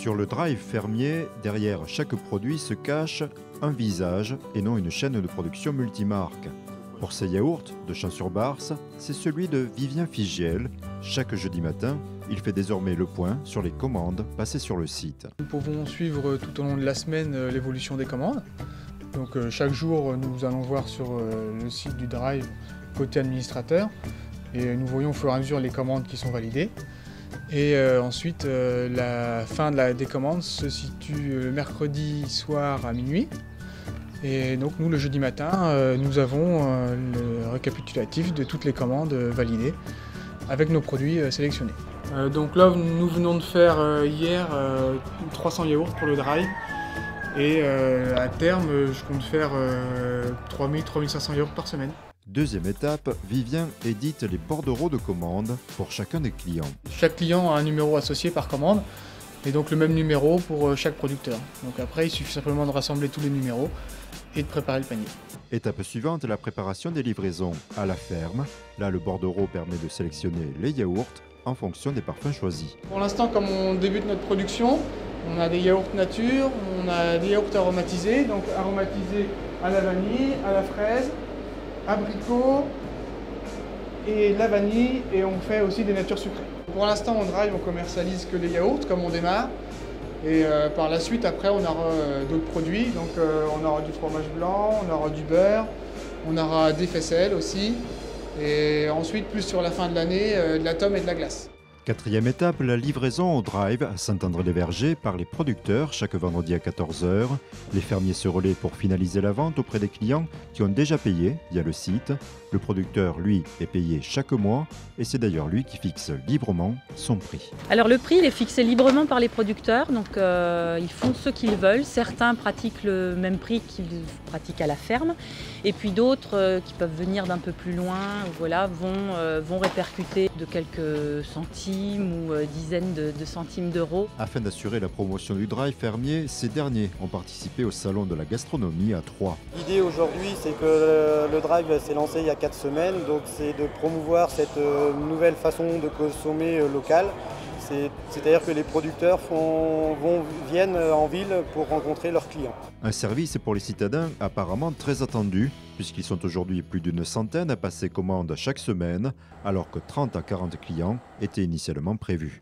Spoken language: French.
Sur le drive fermier, derrière chaque produit se cache un visage et non une chaîne de production multimarque. Pour ces yaourts de Champs-sur-Barse, c'est celui de Vivien Figiel. Chaque jeudi matin, il fait désormais le point sur les commandes passées sur le site. Nous pouvons suivre tout au long de la semaine l'évolution des commandes. Donc chaque jour, nous allons voir sur le site du Drive côté administrateur et nous voyons au fur et à mesure les commandes qui sont validées. Et ensuite, la fin des commandes se situe le mercredi soir à minuit. Et donc nous, le jeudi matin, nous avons le récapitulatif de toutes les commandes validées avec nos produits sélectionnés. Donc là, nous venons de faire hier 300 yaourts pour le Drive. Et à terme, je compte faire 3000-3500 yaourts par semaine. Deuxième étape, Vivien édite les bordereaux de commande pour chacun des clients. Chaque client a un numéro associé par commande, et donc le même numéro pour chaque producteur. Donc après, il suffit simplement de rassembler tous les numéros et de préparer le panier. Étape suivante, la préparation des livraisons à la ferme. Là, le bordereau permet de sélectionner les yaourts en fonction des parfums choisis. Pour l'instant, comme on débute notre production, on a des yaourts nature, on a des yaourts aromatisés, donc aromatisés à la vanille, à la fraise, abricot et la vanille, et on fait aussi des natures sucrées. Pour l'instant, on drive, on commercialise que les yaourts comme on démarre, et par la suite, après, on aura d'autres produits, donc on aura du fromage blanc, on aura du beurre, on aura des faisselles aussi, et ensuite, plus sur la fin de l'année, de la tome et de la glace. Quatrième étape, la livraison au drive à Saint-André-les-Vergers par les producteurs chaque vendredi à 14 h. Les fermiers se relaient pour finaliser la vente auprès des clients qui ont déjà payé via le site. Le producteur, lui, est payé chaque mois et c'est d'ailleurs lui qui fixe librement son prix. Alors le prix il est fixé librement par les producteurs, donc ils font ce qu'ils veulent. Certains pratiquent le même prix qu'ils pratiquent à la ferme et puis d'autres qui peuvent venir d'un peu plus loin voilà, vont répercuter de quelques centimes ou dizaines de centimes d'euros. Afin d'assurer la promotion du drive fermier, ces derniers ont participé au salon de la gastronomie à Troyes. L'idée aujourd'hui, c'est que le drive s'est lancé il y a 4 semaines, donc c'est de promouvoir cette nouvelle façon de consommer local. C'est-à-dire que les producteurs viennent en ville pour rencontrer leurs clients. Un service pour les citadins apparemment très attendu, puisqu'ils sont aujourd'hui plus d'une centaine à passer commande chaque semaine, alors que 30 à 40 clients étaient initialement prévus.